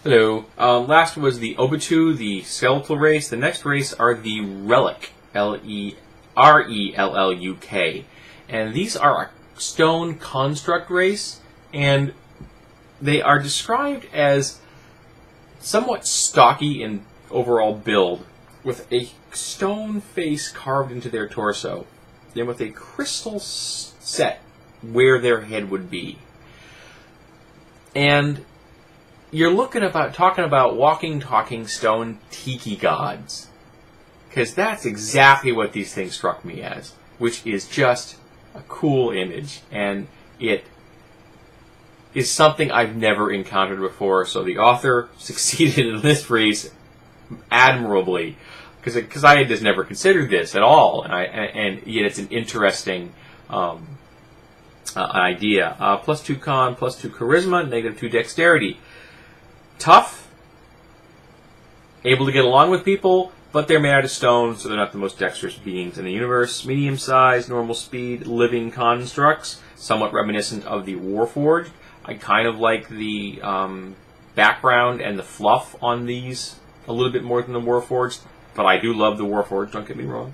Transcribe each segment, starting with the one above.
Hello. Last was the Obitu, the skeletal race. The next race are the Relic, L-E-R-E-L-L-U-K. And these are a stone construct race, and they are described as somewhat stocky in overall build, with a stone face carved into their torso, and with a crystal set where their head would be. And you're talking about walking, talking stone tiki gods. Because that's exactly what these things struck me as, which is just a cool image. And it is something I've never encountered before, so the author succeeded in this race admirably. Because I had just never considered this at all, and yet it's an interesting idea. +2 con, +2 charisma, -2 dexterity. Tough, able to get along with people, but they're made out of stone, so they're not the most dexterous beings in the universe. Medium size, normal speed, living constructs, somewhat reminiscent of the Warforged. I kind of like the background and the fluff on these a little bit more than the Warforged, but I do love the Warforged, don't get me wrong.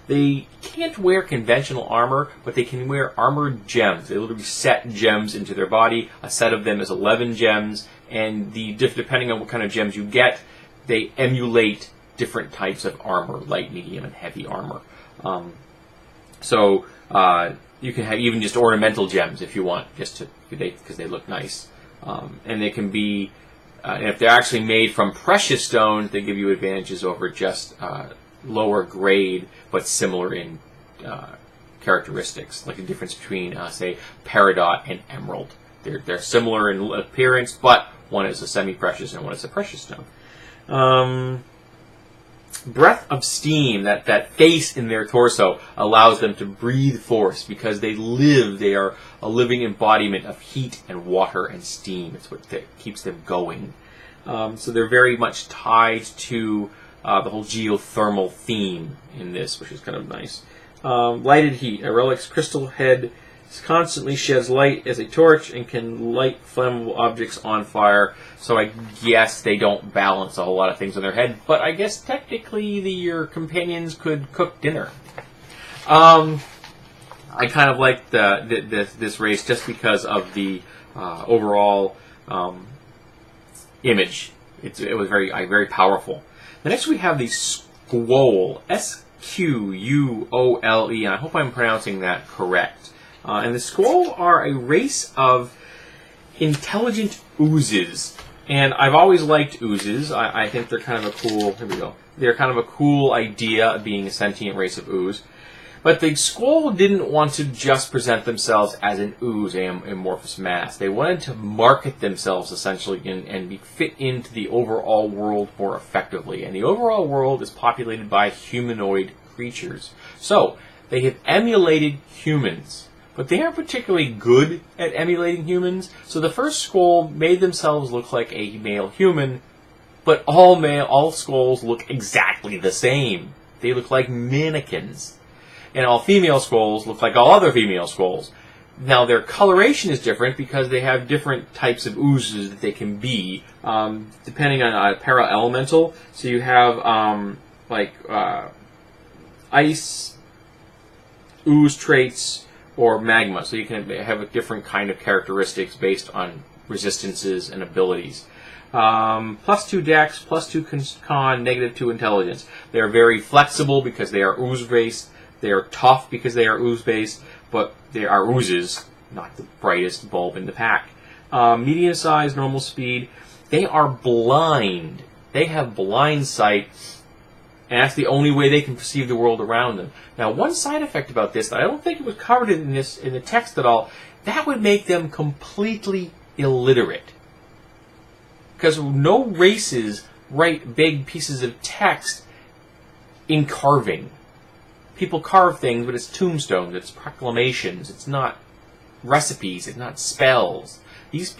They can't wear conventional armor, but they can wear armored gems. They literally set gems into their body. A set of them is 11 gems, and depending on what kind of gems you get, they emulate different types of armor, light, medium, and heavy armor. You can have even just ornamental gems if you want, because they look nice. And they can be, if they're actually made from precious stones, they give you advantages over just lower grade, but similar in characteristics, like the difference between, say, peridot and emerald. They're similar in appearance, but one is a semi-precious and one is a precious stone. Breath of steam, that face in their torso, allows them to breathe force because they are a living embodiment of heat and water and steam. It's what keeps them going. So they're very much tied to the whole geothermal theme in this, which is kind of nice. Lighted heat. A relic's crystal head constantly sheds light as a torch and can light flammable objects on fire. So I guess they don't balance a whole lot of things on their head, but I guess technically your companions could cook dinner. I kind of like this race just because of the overall image. It was very powerful. The next we have the Squole, S-Q-U-O-L-E, and I hope I'm pronouncing that correct. And the Squole are a race of intelligent oozes. And I've always liked oozes. I think they're kind of a cool, here we go. They're kind of a cool idea of being a sentient race of ooze. But the Squole didn't want to just present themselves as an ooze, an amorphous mass. They wanted to market themselves, essentially, and fit into the overall world more effectively. And the overall world is populated by humanoid creatures. So, they have emulated humans. But they aren't particularly good at emulating humans. So the first Squole made themselves look like a male human, but all Squoles look exactly the same. They look like mannequins. And all female Squoles look like all other female Squoles. Now, their coloration is different because they have different types of oozes that they can be, depending on a para-elemental. So you have, ice, ooze traits, or magma. So you can have a different kind of characteristics based on resistances and abilities. +2 dex, +2 con, -2 intelligence. They are very flexible because they are ooze-based. They are tough because they are ooze-based, but they are oozes, not the brightest bulb in the pack. Medium size, normal speed. They are blind. They have blind sight, and that's the only way they can perceive the world around them. Now, one side effect about this that I don't think it was covered in the text at all, that would make them completely illiterate. Because no races write big pieces of text in carving. People carve things, but it's tombstones, it's proclamations, it's not recipes, it's not spells. These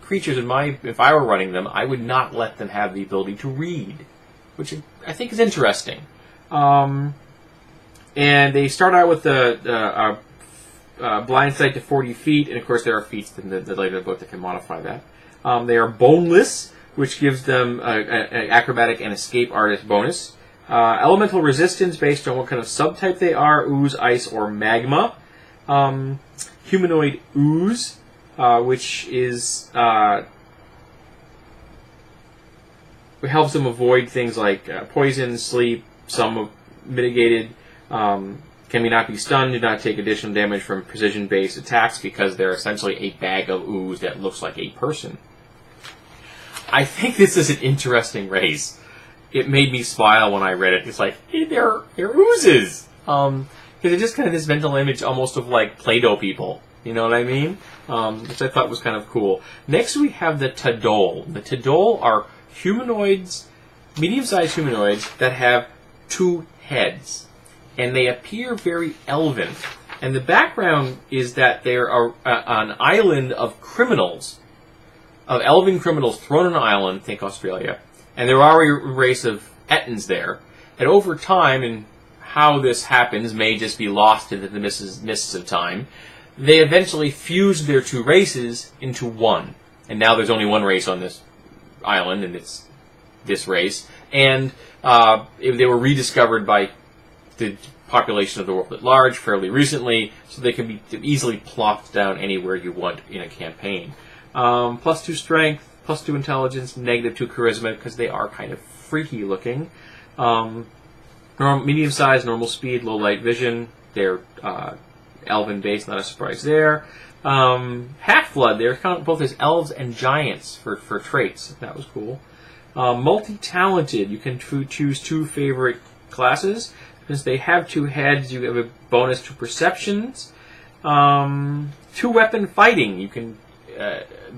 creatures, if I were running them, I would not let them have the ability to read, which I think is interesting. And they start out with a blind sight to 40 feet, and of course there are feats in the later book that can modify that. They are boneless, which gives them an acrobatic and escape artist bonus. Elemental resistance based on what kind of subtype they are, ooze, ice, or magma. Humanoid ooze, which is helps them avoid things like poison, sleep, some mitigated, can not be stunned, do not take additional damage from precision-based attacks because they're essentially a bag of ooze that looks like a person. I think this is an interesting race. It made me smile when I read it. It's like, hey, they're oozes. Because it's just kind of this mental image almost of like Play-Doh people. You know what I mean? Which I thought was kind of cool. Next we have the Tadole. The Tadole are humanoids, medium-sized humanoids that have 2 heads. And they appear very elven. And the background is that they're an island of criminals, of elven criminals thrown on an island, think Australia. And there are a race of Ettins there. And over time, and how this happens may just be lost into the mists of time, they eventually fused their 2 races into one. And now there's only one race on this island, and it's this race. And they were rediscovered by the population of the world at large fairly recently, so they can be easily plopped down anywhere you want in a campaign. +2 strength, +2 intelligence, -2 charisma, because they are kind of freaky looking. Medium size, normal speed, low light vision. They're elven based, not a surprise there. Half-blood, they're counted both as elves and giants for traits. That was cool. Multi-talented, you can choose 2 favorite classes. Since they have 2 heads, you have a bonus to perceptions. 2-weapon fighting, you can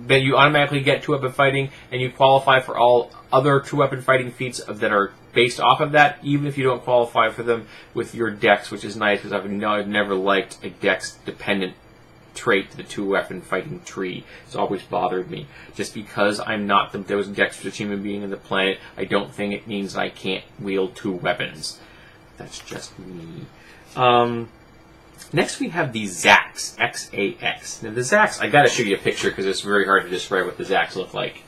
you automatically get 2-weapon fighting, and you qualify for all other 2-weapon fighting feats that are based off of that, even if you don't qualify for them with your dex, which is nice because I've never liked a dex-dependent trait to the 2-weapon fighting tree. It's always bothered me. Just because I'm not the most dexterous human being on the planet, I don't think it means I can't wield 2 weapons. That's just me. Next we have the Zax, X-A-X. Now the Zax, I gotta show you a picture because it's very hard to describe what the Zax look like.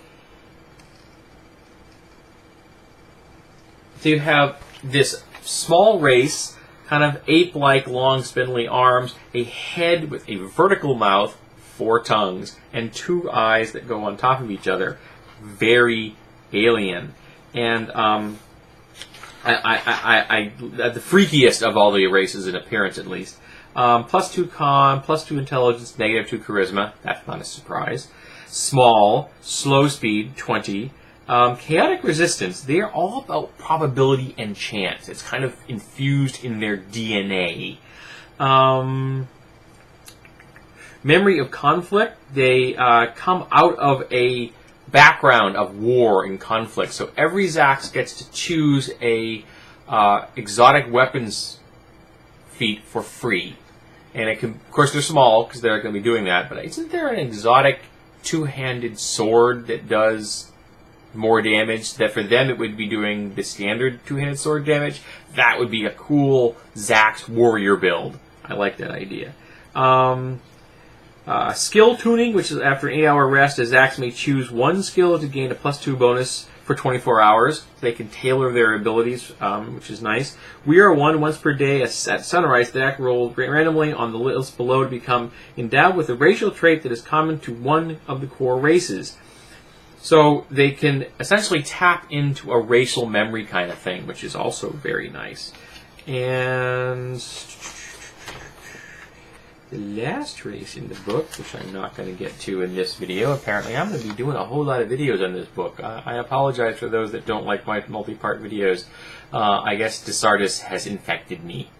So you have this small race, kind of ape-like, long, spindly arms, a head with a vertical mouth, 4 tongues, and 2 eyes that go on top of each other. Very alien. And the freakiest of all the races in appearance, at least. +2 con, +2 intelligence, -2 charisma. That's not a surprise. Small, slow speed, 20. Chaotic resistance, they're all about probability and chance. It's kind of infused in their DNA. Memory of conflict, they come out of a background of war and conflict. So every Zax gets to choose a exotic weapons feat for free. And it can, of course, they're small because they're going to be doing that. But isn't there an exotic 2-handed sword that does more damage? That for them it would be doing the standard 2-handed sword damage. That would be a cool Zax warrior build. I like that idea. Skill tuning, which is after an 8-hour rest, a Zax may choose 1 skill to gain a +2 bonus for 24 hours. They can tailor their abilities, which is nice. We are one once per day at sunrise. The Zax rolled randomly on the list below to become endowed with a racial trait that is common to one of the core races. So they can essentially tap into a racial memory kind of thing, which is also very nice. And the last race in the book, which I'm not going to get to in this video. Apparently, I'm going to be doing a whole lot of videos on this book. I apologize for those that don't like my multi-part videos. I guess Desartis has infected me.